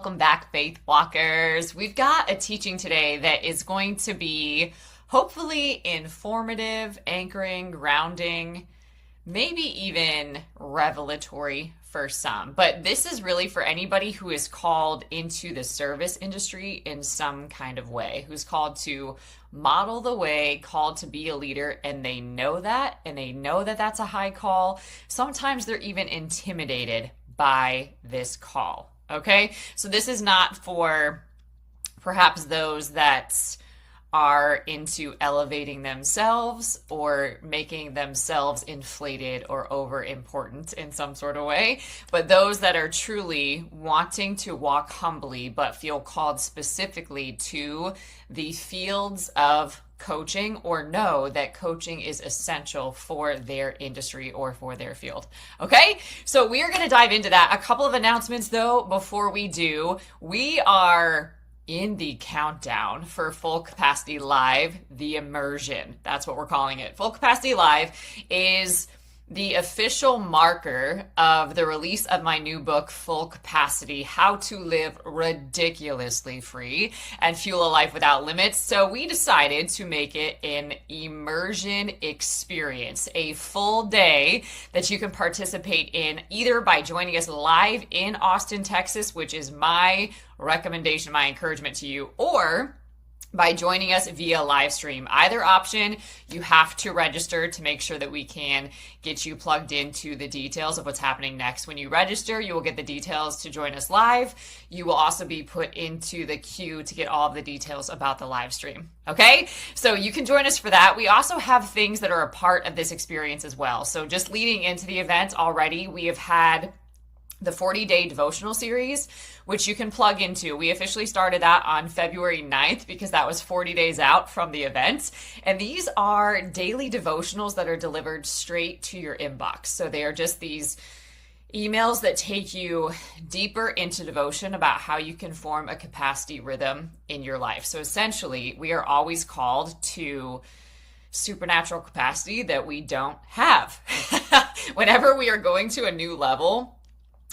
Welcome back, Faith Walkers. We've got a teaching today that is going to be hopefully informative, anchoring, grounding, maybe even revelatory for some. But this is really for anybody who is called into the service industry in some kind of way, who's called to model the way, called to be a leader, and they know that, and they know that that's a high call. Sometimes they're even intimidated by this call. Okay, so this is not for perhaps those that are into elevating themselves or making themselves inflated or over important in some sort of way, but those that are truly wanting to walk humbly but feel called specifically to the fields of coaching or know that coaching is essential for their industry or for their field. Okay, so we are going to dive into that. A couple of announcements though before we do. We are in the countdown for Full Capacity Live, the immersion. That's what we're calling it. Full Capacity Live is the official marker of the release of my new book, Full Capacity: How to Live Ridiculously Free and Fuel a Life Without Limits. So we decided to make it an immersion experience, a full day that you can participate in either by joining us live in Austin, Texas, which is my recommendation, my encouragement to you, or by joining us via live stream. Either option, you have to register to make sure that we can get you plugged into the details of what's happening next. When you register, you will get the details to join us live. You will also be put into the queue to get all of the details about the live stream. Okay, so you can join us for that. We also have things that are a part of this experience as well. So just leading into the event already, we have had the 40-day devotional series, which you can plug into. We officially started that on February 9th because that was 40 days out from the event. And these are daily devotionals that are delivered straight to your inbox. So they are just these emails that take you deeper into devotion about how you can form a capacity rhythm in your life. So essentially, we are always called to supernatural capacity that we don't have. Whenever we are going to a new level,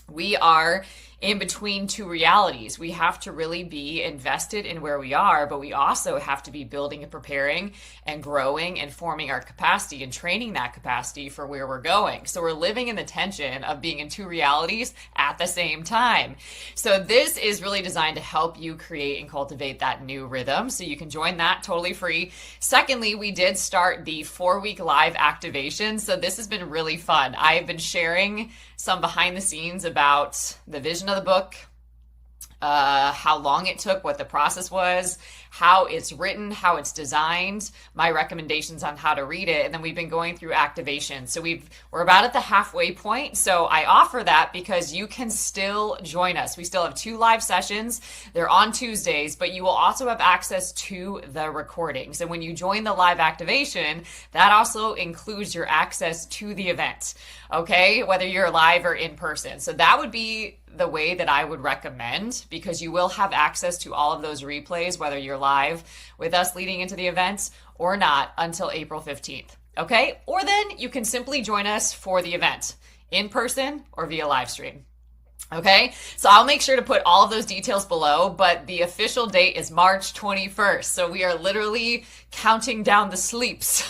we are in between two realities. We have to really be invested in where we are, but we also have to be building and preparing and growing and forming our capacity and training that capacity for where we're going. So we're living in the tension of being in two realities at the same time. So this is really designed to help you create and cultivate that new rhythm. So you can join that totally free. Secondly, we did start the 4-week live activation. So this has been really fun. I have been sharing some behind the scenes about the vision of the book, how long it took, what the process was, how it's written, how it's designed, my recommendations on how to read it, and then we've been going through activation. So we're about at the halfway point. So I offer that because you can still join us. We still have 2 live sessions. They're on Tuesdays, but you will also have access to the recordings. And when you join the live activation, that also includes your access to the event, okay? Whether you're live or in person. So that would be the way that I would recommend, because you will have access to all of those replays, whether you're live with us leading into the events or not, until April 15th. Okay? Or then you can simply join us for the event in person or via live stream. Okay, so I'll make sure to put all of those details below, but the official date is March 21st. So we are literally counting down the sleeps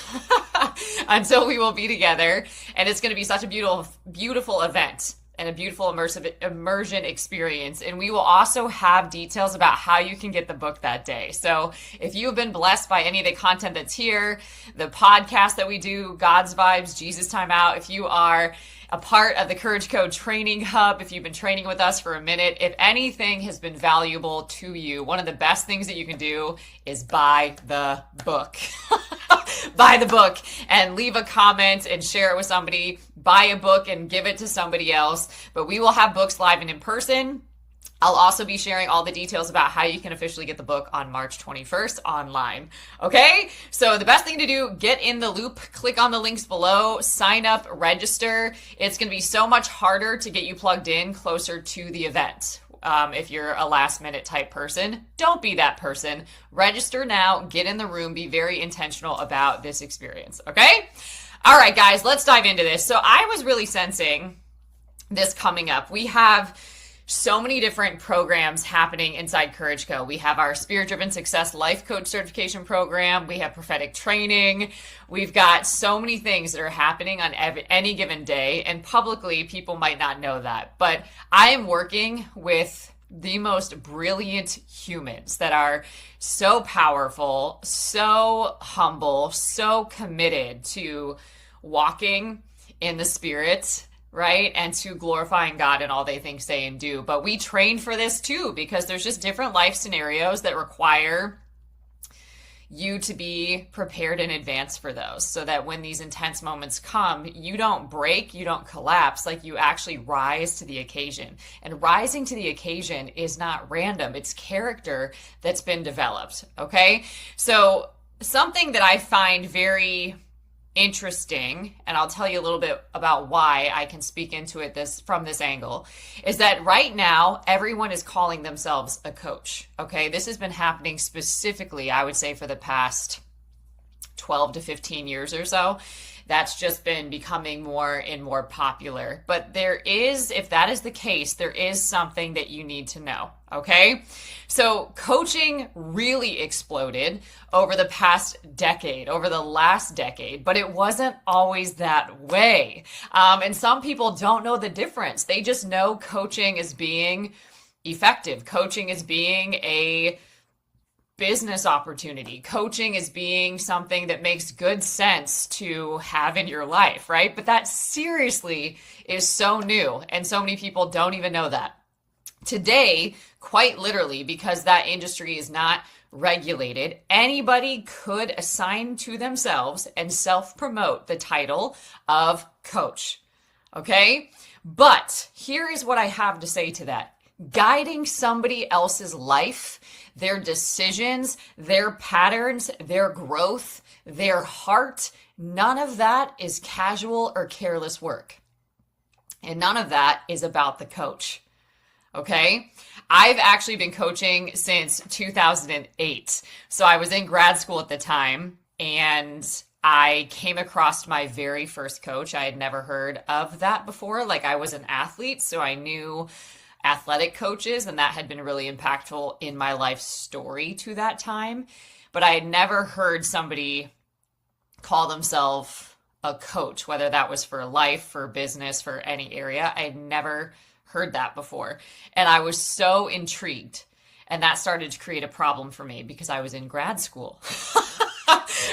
until we will be together. And it's going to be such a beautiful, beautiful event and a beautiful immersion experience. And we will also have details about how you can get the book that day. So if you have been blessed by any of the content that's here, the podcast that we do, God's Vibes, Jesus Time Out, if you are a part of the Courage Code Training Hub, if you've been training with us for a minute, if anything has been valuable to you, one of the best things that you can do is buy the book. Buy the book and leave a comment and share it with somebody. Buy a book and give it to somebody else. But we will have books live and in person. I'll also be sharing all the details about how you can officially get the book on March 21st online. Okay? So the best thing to do, get in the loop, click on the links below, sign up, register. It's going to be so much harder to get you plugged in closer to the event. If you're a last minute type person, don't be that person. Register now, get in the room, be very intentional about this experience. Okay? All right, guys, let's dive into this. So I was really sensing this coming up. We have so many different programs happening inside Courage Co. We have our Spirit Driven Success Life Coach Certification Program. We have prophetic training. We've got so many things that are happening on any given day, and publicly people might not know that. But I am working with the most brilliant humans that are so powerful, so humble, so committed to walking in the Spirit, right? And to glorifying God in all they think, say, and do. But we train for this too, because there's just different life scenarios that require you to be prepared in advance for those, so that when these intense moments come, you don't break, you don't collapse, like you actually rise to the occasion. And rising to the occasion is not random, it's character that's been developed, okay? So something that I find very interesting, and I'll tell you a little bit about why I can speak into it from this angle, is that right now everyone is calling themselves a coach. Okay, this has been happening specifically, I would say, for the past 12 to 15 years or so. That's just been becoming more and more popular. But there is, if that is the case, there is something that you need to know, okay? So coaching really exploded over the past decade, over the last decade, but it wasn't always that way. And some people don't know the difference. They just know coaching as being effective. Coaching as being a business opportunity. Coaching is being something that makes good sense to have in your life, right? But that seriously is so new, and so many people don't even know that. Today, quite literally, because that industry is not regulated, anybody could assign to themselves and self-promote the title of coach, okay? But here is what I have to say to that. Guiding somebody else's life, their decisions, their patterns, their growth, their heart, none of that is casual or careless work. And none of that is about the coach. Okay? I've actually been coaching since 2008. So I was in grad school at the time, and I came across my very first coach. I had never heard of that before. Like, I was an athlete, so I knew athletic coaches, and that had been really impactful in my life story to that time. But I had never heard somebody call themselves a coach, whether that was for life, for business, for any area. I had never heard that before. And I was so intrigued. And that started to create a problem for me because I was in grad school,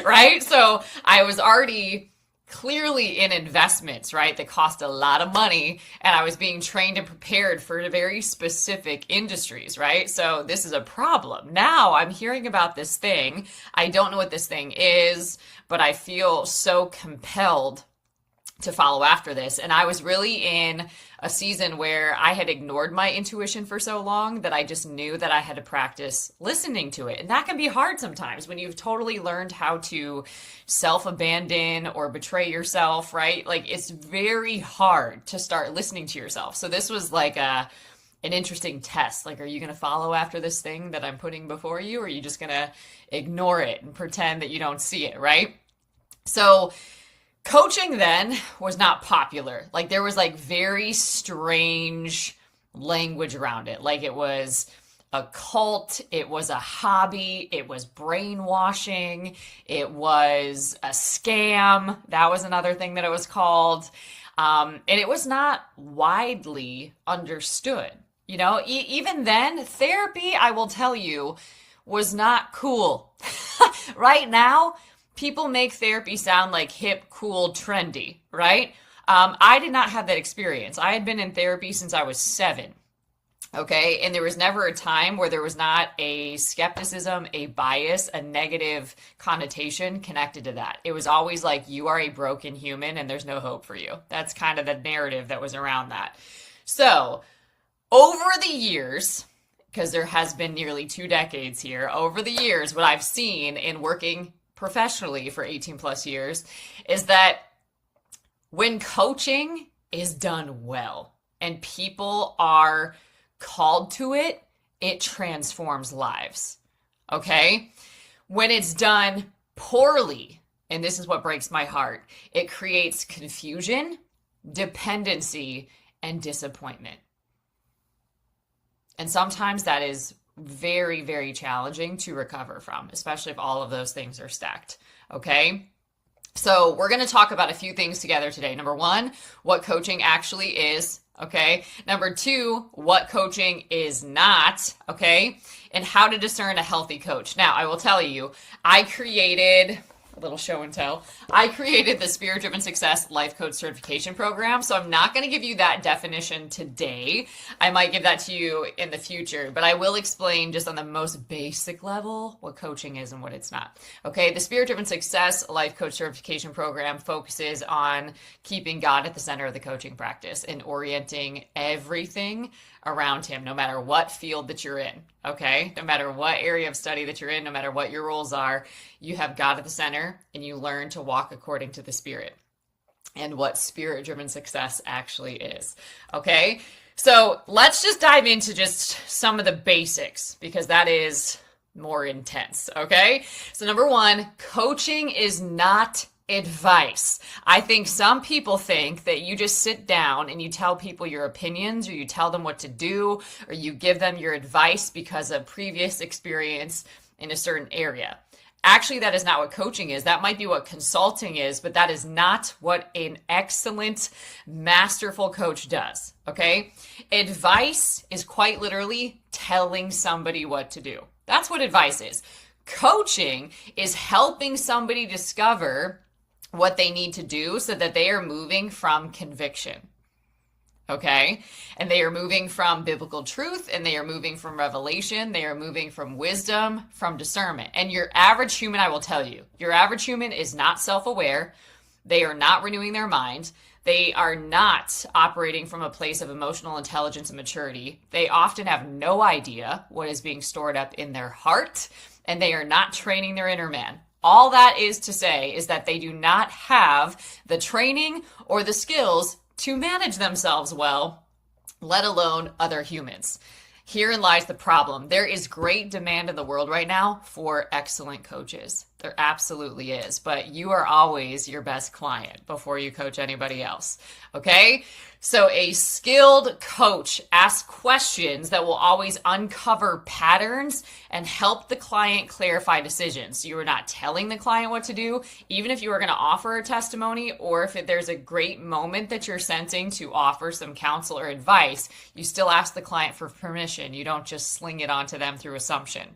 right? So I was already clearly in investments, right, that cost a lot of money, and I was being trained and prepared for very specific industries, right? So this is a problem. Now I'm hearing about this thing. I don't know what this thing is, but I feel so compelled to follow after this. And I was really in a season where I had ignored my intuition for so long that I just knew that I had to practice listening to it. And that can be hard sometimes when you've totally learned how to self-abandon or betray yourself, right? Like, it's very hard to start listening to yourself. So this was like an interesting test. Like, are you going to follow after this thing that I'm putting before you, or are you just going to ignore it and pretend that you don't see it, right? So coaching then was not popular. Like, there was like very strange language around it. Like, it was a cult, it was a hobby, it was brainwashing, it was a scam. That was another thing that it was called. And it was not widely understood. You know, even then, therapy, I will tell you, was not cool. Right now, people make therapy sound like hip, cool, trendy, right? I did not have that experience. I had been in therapy since I was 7, okay? And there was never a time where there was not a skepticism, a bias, a negative connotation connected to that. It was always like, you are a broken human and there's no hope for you. That's kind of the narrative that was around that. So over the years, because there has been nearly 2 decades here, over the years, what I've seen in working professionally for 18 plus years is that when coaching is done well and people are called to it, it transforms lives. Okay? When it's done poorly, and this is what breaks my heart, it creates confusion, dependency, and disappointment. And sometimes that is very, very challenging to recover from, especially if all of those things are stacked. Okay. So we're going to talk about a few things together today. Number one, what coaching actually is. Okay. Number two, what coaching is not. Okay. And how to discern a healthy coach. Now, I will tell you, I created a little show and tell. I created the Spirit Driven Success Life Coach Certification Program, so I'm not going to give you that definition today. I might give that to you in the future, but I will explain just on the most basic level what coaching is and what it's not. Okay, the Spirit Driven Success Life Coach Certification Program focuses on keeping God at the center of the coaching practice and orienting everything around him, no matter what field that you're in, okay? No matter what area of study that you're in, no matter what your roles are, you have God at the center and you learn to walk according to the Spirit and what Spirit-driven success actually is, okay? So let's just dive into just some of the basics because that is more intense, okay? So number one, coaching is not advice. I think some people think that you just sit down and you tell people your opinions or you tell them what to do or you give them your advice because of previous experience in a certain area. Actually, that is not what coaching is. That might be what consulting is, but that is not what an excellent, masterful coach does, okay? Advice is quite literally telling somebody what to do. That's what advice is. Coaching is helping somebody discover what they need to do so that they are moving from conviction, okay? And they are moving from biblical truth, and they are moving from revelation, they are moving from wisdom, from discernment. And your average human, I will tell you, your average human is not self-aware, they are not renewing their mind, they are not operating from a place of emotional intelligence and maturity, they often have no idea what is being stored up in their heart, and they are not training their inner man. All that is to say is that they do not have the training or the skills to manage themselves well, let alone other humans. Herein lies the problem. There is great demand in the world right now for excellent coaches. There absolutely is, but you are always your best client before you coach anybody else, okay? So a skilled coach asks questions that will always uncover patterns and help the client clarify decisions. You are not telling the client what to do, even if you are going to offer a testimony or if there's a great moment that you're sensing to offer some counsel or advice, you still ask the client for permission. You don't just sling it onto them through assumption.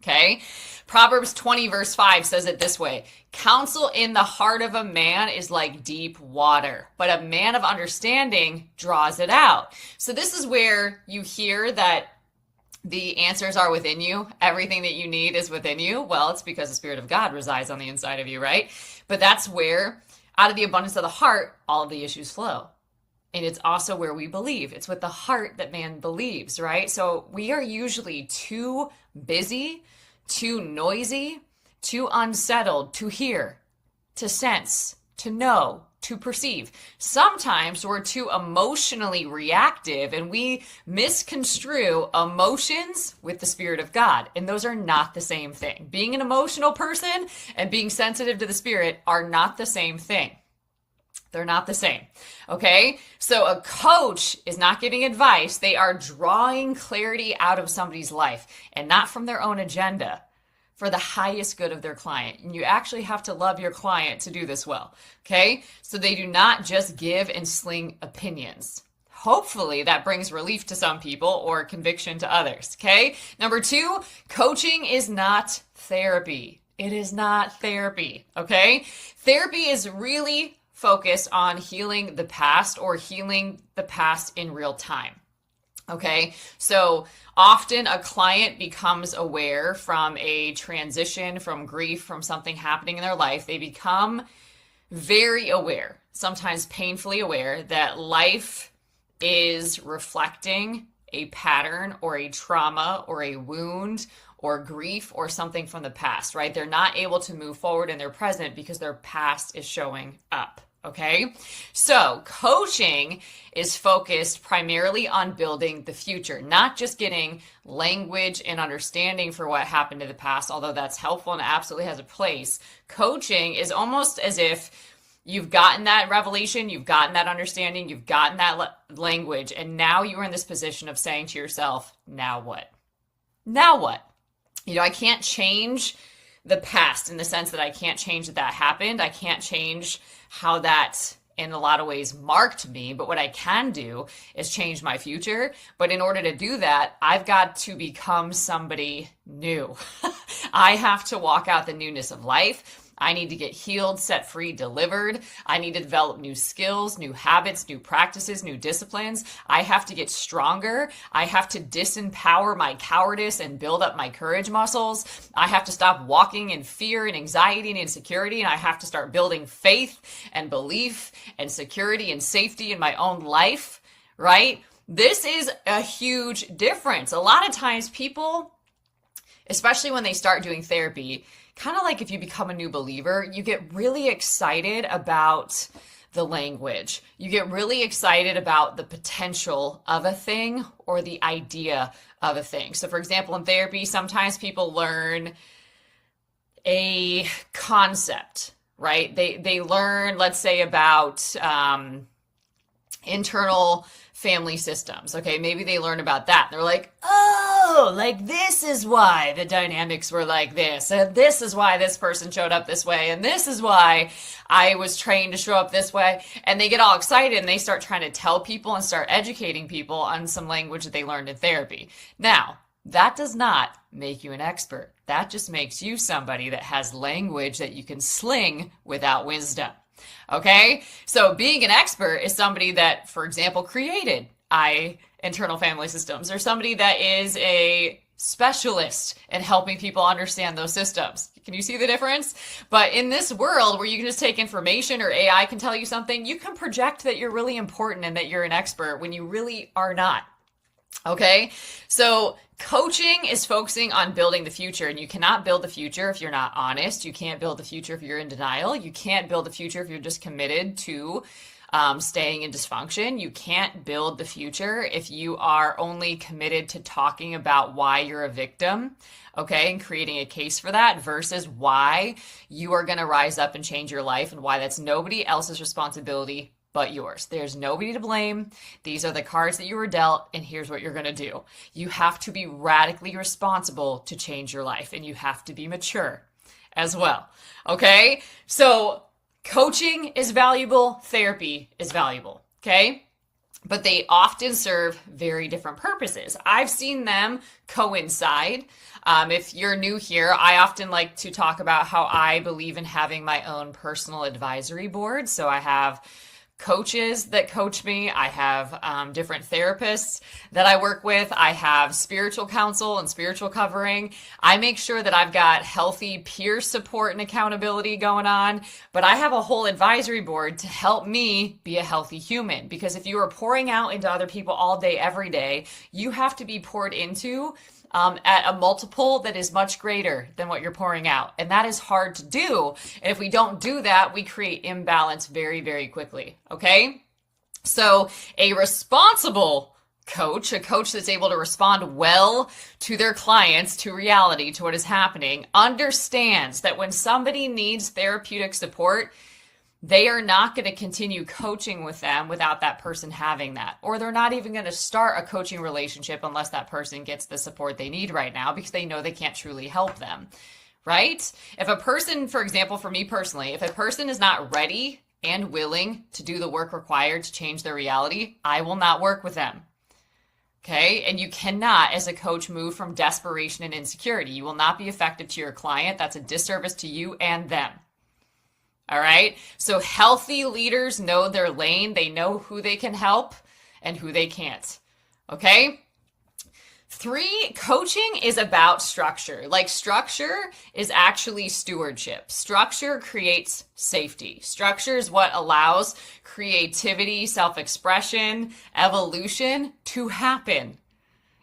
Okay. Proverbs 20 verse 5 says it this way: counsel in the heart of a man is like deep water, but a man of understanding draws it out. So this is where you hear that the answers are within you. Everything that you need is within you. Well, it's because the Spirit of God resides on the inside of you, right? But that's where, out of the abundance of the heart, all of the issues flow. And it's also where we believe. It's with the heart that man believes, right? So we are usually too busy, too noisy, too unsettled to hear, to sense, to know, to perceive. Sometimes we're too emotionally reactive and we misconstrue emotions with the Spirit of God. And those are not the same thing. Being an emotional person and being sensitive to the Spirit are not the same thing. They're not the same, okay? So a coach is not giving advice. They are drawing clarity out of somebody's life and not from their own agenda for the highest good of their client. And you actually have to love your client to do this well, okay? So they do not just give and sling opinions. Hopefully that brings relief to some people or conviction to others, okay? Number two, coaching is not therapy. It is not therapy, okay? Therapy is really focus on healing the past or healing the past in real time. Okay, so often a client becomes aware from a transition, from grief, from something happening in their life. They become very aware, sometimes painfully aware, that life is reflecting a pattern or a trauma or a wound or grief or something from the past, right? They're not able to move forward in their present because their past is showing up. Okay, so coaching is focused primarily on building the future, not just getting language and understanding for what happened in the past, although that's helpful and absolutely has a place. Coaching is almost as if You've gotten that revelation, you've gotten that understanding, you've gotten that language, and now you are in this position of saying to yourself, now what? Now what? I can't change the past in the sense that I can't change that happened. I can't change how that in a lot of ways marked me, but what I can do is change my future. But in order to do that, I've got to become somebody new. I have to walk out the newness of life. I need to get healed, set free, delivered. I need to develop new skills, new habits, new practices, new disciplines. I have to get stronger. I have to disempower my cowardice and build up my courage muscles. I have to stop walking in fear and anxiety and insecurity, and I have to start building faith and belief and security and safety in my own life, right? This is a huge difference. A lot of times people, especially when they start doing therapy, kind of like if you become a new believer, you get really excited about the language. You get really excited about the potential of a thing or the idea of a thing. So for example, in therapy, sometimes people learn a concept, right? They learn, let's say, about internal family systems. Okay, maybe they learn about that. They're like, oh, like this is why the dynamics were like this, and this is why this person showed up this way, and this is why I was trained to show up this way. And they get all excited and they start trying to tell people and start educating people on some language that they learned in therapy. Now, that does not make you an expert. That just makes you somebody that has language that you can sling without wisdom. Okay, so being an expert is somebody that, for example, created internal family systems, or somebody that is a specialist in helping people understand those systems. Can you see the difference? But in this world where you can just take information or AI can tell you something, you can project that you're really important and that you're an expert when you really are not. Okay, so coaching is focusing on building the future, and you cannot build the future if you're not honest. You can't build the future if you're in denial. You can't build the future if you're just committed to staying in dysfunction. You can't build the future if you are only committed to talking about why you're a victim, okay, and creating a case for that versus why you are going to rise up and change your life and why that's nobody else's responsibility but yours. There's nobody to blame. These are the cards that you were dealt, and here's what you're going to do. You have to be radically responsible to change your life, and you have to be mature as well. Okay? So coaching is valuable. Therapy is valuable. Okay? But they often serve very different purposes. I've seen them coincide. If you're new here, I often like to talk about how I believe in having my own personal advisory board. So I have coaches that coach me. I have different therapists that I work with. I have spiritual counsel and spiritual covering. I make sure that I've got healthy peer support and accountability going on, but I have a whole advisory board to help me be a healthy human, because if you are pouring out into other people all day, every day, you have to be poured into at a multiple that is much greater than what you're pouring out. And that is hard to do. And if we don't do that, we create imbalance very, very quickly. Okay? So a responsible coach, a coach that's able to respond well to their clients, to reality, to what is happening, understands that when somebody needs therapeutic support, they are not going to continue coaching with them without that person having that. Or they're not even going to start a coaching relationship unless that person gets the support they need right now, because they know they can't truly help them, right? If a person, for example, for me personally, if a person is not ready and willing to do the work required to change their reality, I will not work with them. Okay? And you cannot, as a coach, move from desperation and insecurity. You will not be effective to your client. That's a disservice to you and them. All right. So healthy leaders know their lane. They know who they can help and who they can't. Okay. 3, coaching is about structure. Like, structure is actually stewardship. Structure creates safety. Structure is what allows creativity, self-expression, evolution to happen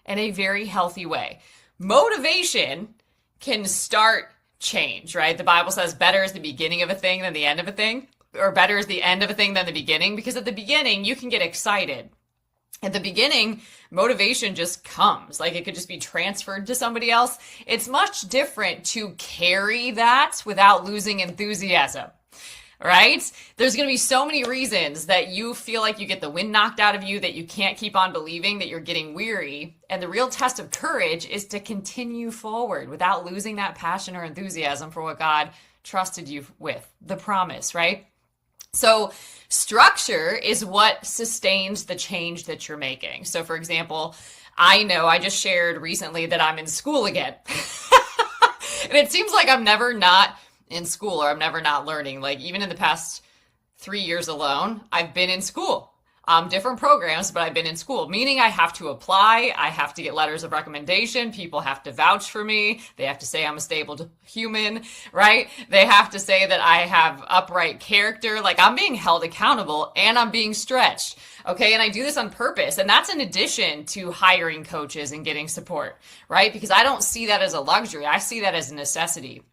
in a very healthy way. Motivation can start change, right? The Bible says better is the beginning of a thing than the end of a thing, or better is the end of a thing than the beginning, because at the beginning you can get excited. At the beginning, motivation just comes. Like, it could just be transferred to somebody else. It's much different to carry that without losing enthusiasm, right? There's going to be so many reasons that you feel like you get the wind knocked out of you, that you can't keep on believing, that you're getting weary. And the real test of courage is to continue forward without losing that passion or enthusiasm for what God trusted you with, the promise, right? So structure is what sustains the change that you're making. So for example, I know I just shared recently that I'm in school again. And it seems like I'm never not in school, or I'm never not learning. Like even in the past 3 years alone, I've been in school. Different programs, but I've been in school, meaning I have to apply. I have to get letters of recommendation. People have to vouch for me. They have to say I'm a stable human, right? They have to say that I have upright character. Like I'm being held accountable and I'm being stretched. Okay. And I do this on purpose. And that's in addition to hiring coaches and getting support, right? Because I don't see that as a luxury. I see that as a necessity.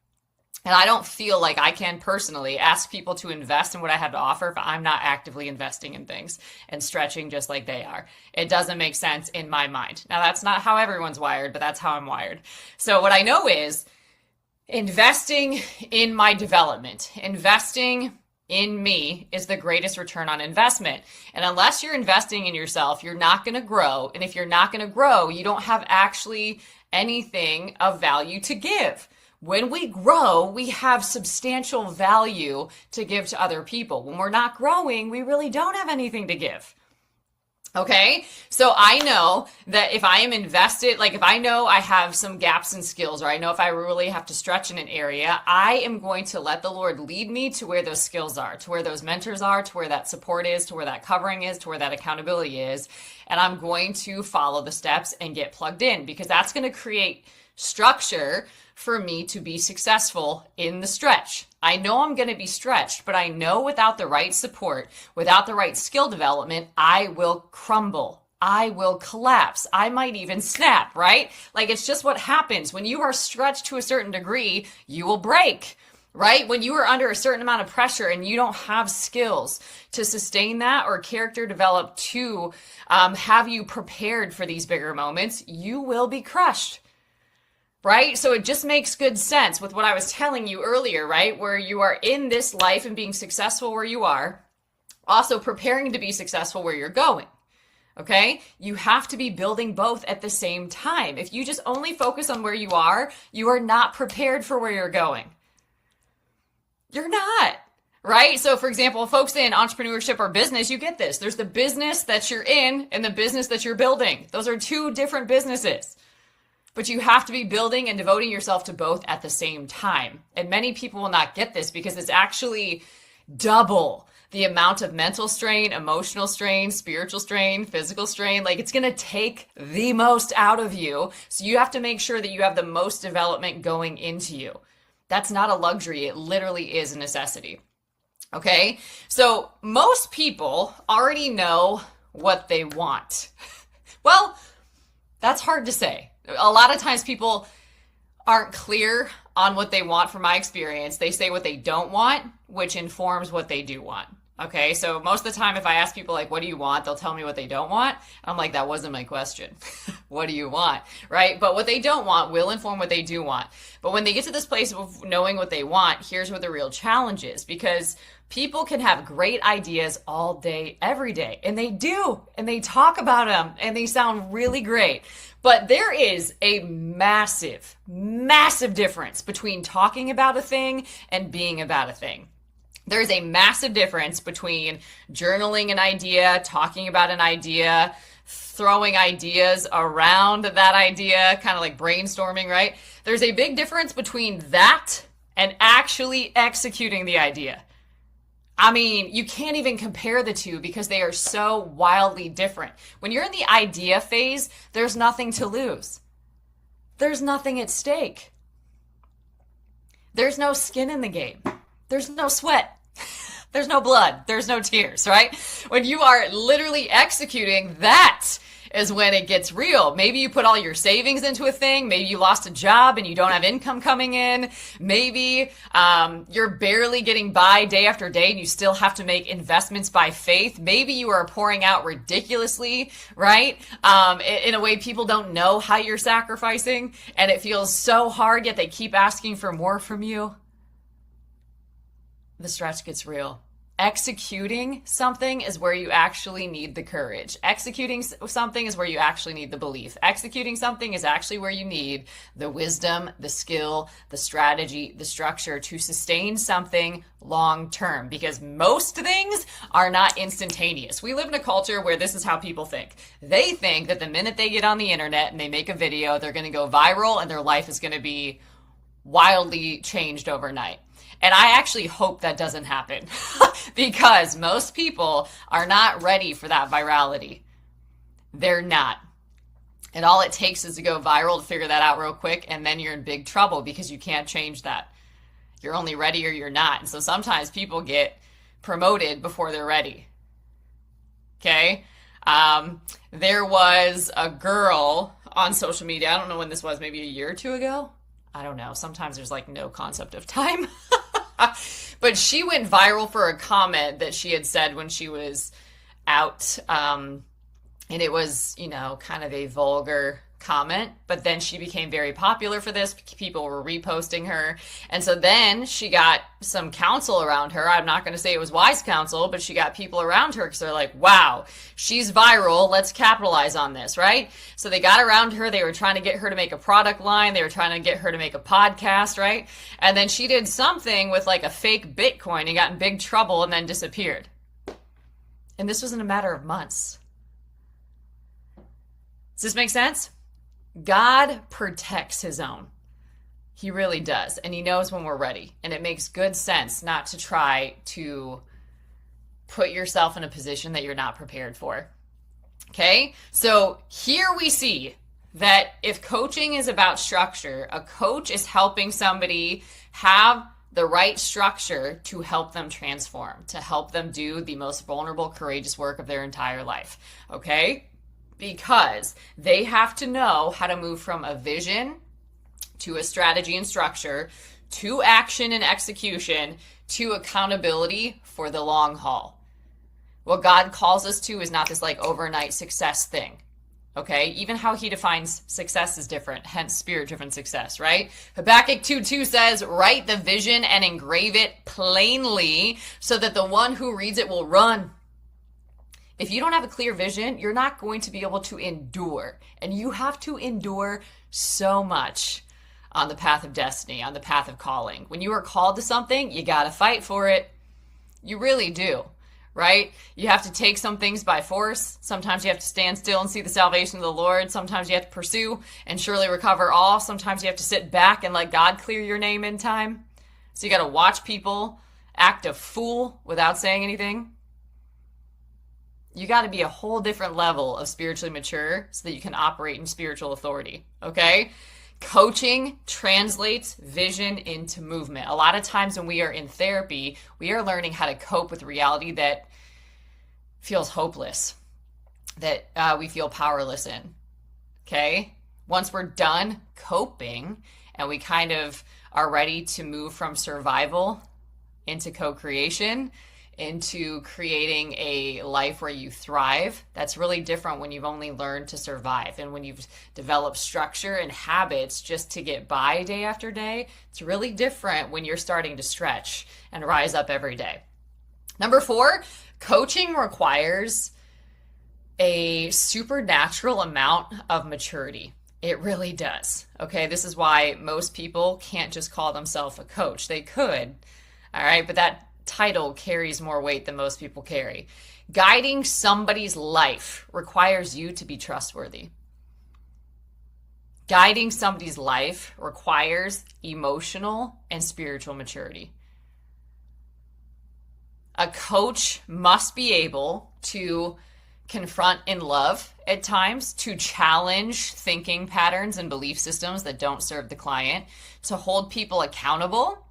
And I don't feel like I can personally ask people to invest in what I have to offer if I'm not actively investing in things and stretching just like they are. It doesn't make sense in my mind. Now, that's not how everyone's wired, but that's how I'm wired. So what I know is investing in my development, investing in me is the greatest return on investment. And unless you're investing in yourself, you're not going to grow. And if you're not going to grow, you don't have actually anything of value to give. When we grow, we have substantial value to give to other people. When we're not growing, we really don't have anything to give. Okay? So I know that if I am invested, like if I know I have some gaps in skills, or I know if I really have to stretch in an area, I am going to let the Lord lead me to where those skills are, to where those mentors are, to where that support is, to where that covering is, to where that accountability is. And I'm going to follow the steps and get plugged in, because that's going to create structure for me to be successful in the stretch. I know I'm going to be stretched, but I know without the right support, without the right skill development, I will crumble. I will collapse. I might even snap, right? Like it's just what happens. When you are stretched to a certain degree, you will break, right? When you are under a certain amount of pressure and you don't have skills to sustain that, or character develop to have you prepared for these bigger moments, you will be crushed. Right? So it just makes good sense with what I was telling you earlier, right? Where you are in this life and being successful where you are, also preparing to be successful where you're going. Okay? You have to be building both at the same time. If you just only focus on where you are not prepared for where you're going. You're not. Right? So for example, folks in entrepreneurship or business, you get this. There's the business that you're in and the business that you're building. Those are two different businesses. But you have to be building and devoting yourself to both at the same time. And many people will not get this because it's actually double the amount of mental strain, emotional strain, spiritual strain, physical strain. Like it's going to take the most out of you. So you have to make sure that you have the most development going into you. That's not a luxury. It literally is a necessity. Okay? So most people already know what they want. Well, that's hard to say. A lot of times people aren't clear on what they want from my experience. They say what they don't want, which informs what they do want. Okay, so most of the time if I ask people like, what do you want? They'll tell me what they don't want. I'm like, that wasn't my question. What do you want? Right? But what they don't want will inform what they do want. But when they get to this place of knowing what they want, here's what the real challenge is. Because people can have great ideas all day, every day. And they do. And they talk about them. And they sound really great. But there is a massive, massive difference between talking about a thing and being about a thing. There's a massive difference between journaling an idea, talking about an idea, throwing ideas around that idea, kind of like brainstorming, right? There's a big difference between that and actually executing the idea. I mean, you can't even compare the two because they are so wildly different. When you're in the idea phase, there's nothing to lose. There's nothing at stake. There's no skin in the game. There's no sweat. There's no blood. There's no tears, right? When you are literally executing, that is when it gets real. Maybe you put all your savings into a thing. Maybe you lost a job and you don't have income coming in. Maybe you're barely getting by day after day and you still have to make investments by faith. Maybe you are pouring out ridiculously, right? In a way people don't know how you're sacrificing and it feels so hard, yet they keep asking for more from you. the stretch gets real. Executing something is where you actually need the courage. Executing something is where you actually need the belief. Executing something is actually where you need the wisdom, the skill, the strategy, the structure to sustain something long term, because most things are not instantaneous. We live in a culture where this is how people think. They think that the minute they get on the internet and they make a video, they're going to go viral and their life is going to be wildly changed overnight. And I actually hope that doesn't happen because most people are not ready for that virality. They're not. And all it takes is to go viral to figure that out real quick, and then you're in big trouble because you can't change that. You're only ready or you're not. And so sometimes people get promoted before they're ready. Okay? There was a girl on social media, I don't know when this was, maybe a year or two ago? I don't know. Sometimes there's like no concept of time. But she went viral for a comment that she had said when she was out. And it was, kind of a vulgar comment. But then she became very popular for this. People were reposting her. And so then she got some counsel around her. I'm not going to say it was wise counsel, but she got people around her because they're like, wow, she's viral. Let's capitalize on this, right? So they got around her. They were trying to get her to make a product line. They were trying to get her to make a podcast, right? And then she did something with like a fake Bitcoin and got in big trouble and then disappeared. And this was in a matter of months. Does this make sense? God protects his own. He really does. And he knows when we're ready. And it makes good sense not to try to put yourself in a position that you're not prepared for. Okay? So here we see that if coaching is about structure, a coach is helping somebody have the right structure to help them transform, to help them do the most vulnerable, courageous work of their entire life. Okay? Because they have to know how to move from a vision to a strategy and structure to action and execution to accountability for the long haul. What God calls us to is not this like overnight success thing. Okay? Even how he defines success is different, hence spirit-driven success, right? Habakkuk 2:2 says, write the vision and engrave it plainly so that the one who reads it will run. If you don't have a clear vision, you're not going to be able to endure. And you have to endure so much on the path of destiny, on the path of calling. When you are called to something, you got to fight for it. You really do, right? You have to take some things by force. Sometimes you have to stand still and see the salvation of the Lord. Sometimes you have to pursue and surely recover all. Sometimes you have to sit back and let God clear your name in time. So you got to watch people act a fool without saying anything. You got to be a whole different level of spiritually mature so that you can operate in spiritual authority, okay? Coaching translates vision into movement. A lot of times when we are in therapy, we are learning how to cope with reality that feels hopeless, that we feel powerless in, okay? Once we're done coping and we kind of are ready to move from survival into co-creation, into creating a life where you thrive. That's really different when you've only learned to survive and when you've developed structure and habits just to get by day after day. It's really different when you're starting to stretch and rise up every day. Number 4, coaching requires a supernatural amount of maturity. It really does. Okay, this is why most people can't just call themselves a coach. They could, all right, but that title carries more weight than most people carry. Guiding somebody's life requires you to be trustworthy. Guiding somebody's life requires emotional and spiritual maturity. A coach must be able to confront in love at times, to challenge thinking patterns and belief systems that don't serve the client, to hold people accountable,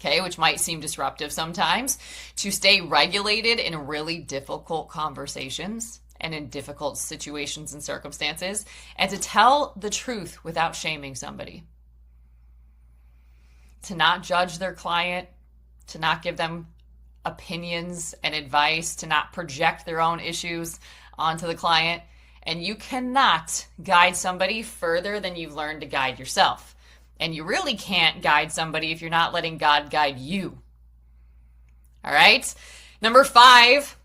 okay, which might seem disruptive sometimes, to stay regulated in really difficult conversations and in difficult situations and circumstances, and to tell the truth without shaming somebody. To not judge their client, to not give them opinions and advice, to not project their own issues onto the client. And you cannot guide somebody further than you've learned to guide yourself. And you really can't guide somebody if you're not letting God guide you. All right. Number 5,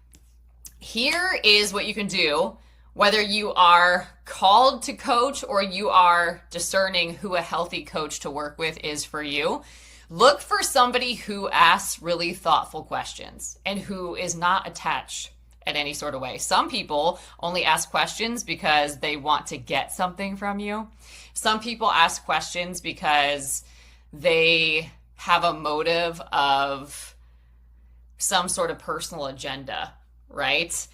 here is what you can do, whether you are called to coach or you are discerning who a healthy coach to work with is for you. Look for somebody who asks really thoughtful questions and who is not attached in any sort of way. Some people only ask questions because they want to get something from you. Some people ask questions because they have a motive of some sort of personal agenda, right?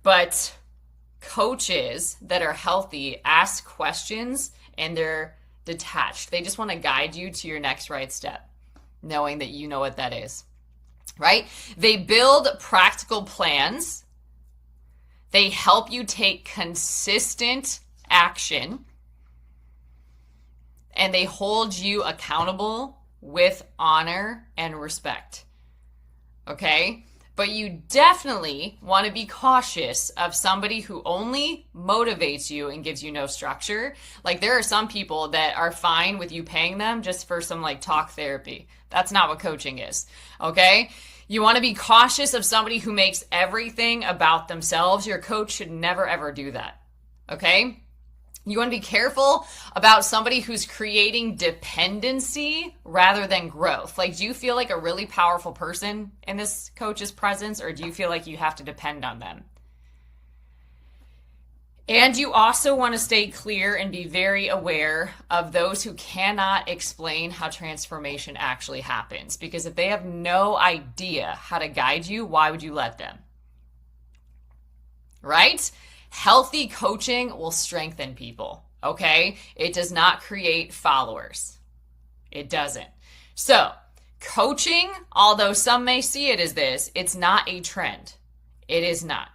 But coaches that are healthy ask questions and they're detached. They just want to guide you to your next right step, knowing that you know what that is, right? They build practical plans. They help you take consistent action. And they hold you accountable with honor and respect. Okay? But you definitely want to be cautious of somebody who only motivates you and gives you no structure. Like, there are some people that are fine with you paying them just for some like talk therapy. That's not what coaching is. Okay? You want to be cautious of somebody who makes everything about themselves. Your coach should never ever do that. Okay? You want to be careful about somebody who's creating dependency rather than growth. Like, do you feel like a really powerful person in this coach's presence, or do you feel like you have to depend on them? And you also want to stay clear and be very aware of those who cannot explain how transformation actually happens. Because if they have no idea how to guide you, why would you let them? Right? Healthy coaching will strengthen people, okay? It does not create followers. It doesn't. So, coaching, although some may see it as this, it's not a trend. It is not.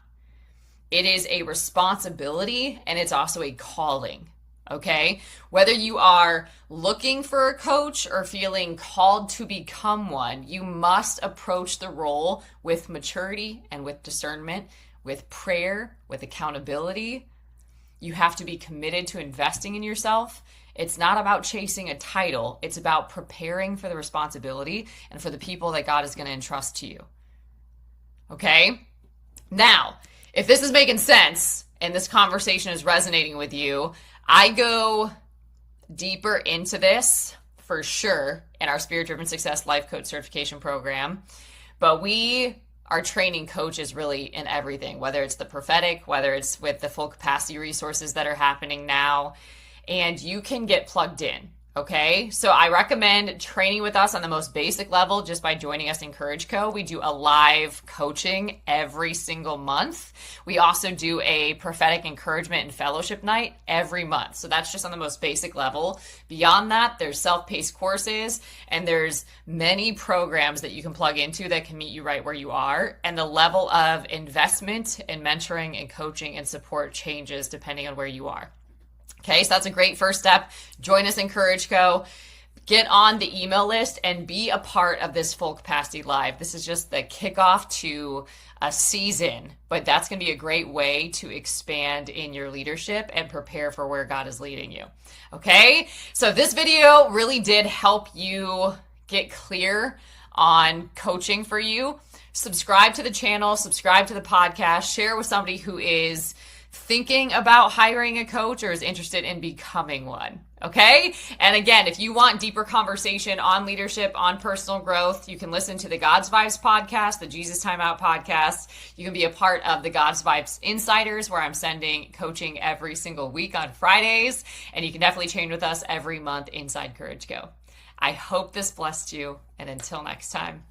It is a responsibility, and it's also a calling, okay? Whether you are looking for a coach or feeling called to become one, you must approach the role with maturity and with discernment, with prayer, with accountability. You have to be committed to investing in yourself. It's not about chasing a title. It's about preparing for the responsibility and for the people that God is going to entrust to you. Okay? Now, if this is making sense and this conversation is resonating with you, I go deeper into this for sure in our Spirit Driven Success Life Coach Certification Program. But we are training coaches really in everything, whether it's the prophetic, whether it's with the full capacity resources that are happening now, and you can get plugged in, okay? So I recommend training with us on the most basic level just by joining us in Courage Co. We do a live coaching every single month. We also do a prophetic encouragement and fellowship night every month. So that's just on the most basic level. Beyond that, there's self-paced courses and there's many programs that you can plug into that can meet you right where you are. And the level of investment in mentoring and coaching and support changes depending on where you are. Okay, so that's a great first step. Join us in Courage Co. Get on the email list and be a part of this full capacity live. This is just the kickoff to a season, but that's going to be a great way to expand in your leadership and prepare for where God is leading you. Okay, so this video really did help you get clear on coaching for you. Subscribe to the channel, subscribe to the podcast, share with somebody who is thinking about hiring a coach or is interested in becoming one, okay? And again, if you want deeper conversation on leadership, on personal growth, you can listen to the God's Vibes podcast, the Jesus Time Out podcast. You can be a part of the God's Vibes Insiders, where I'm sending coaching every single week on Fridays, and you can definitely train with us every month inside Courage Co. I hope this blessed you, and until next time.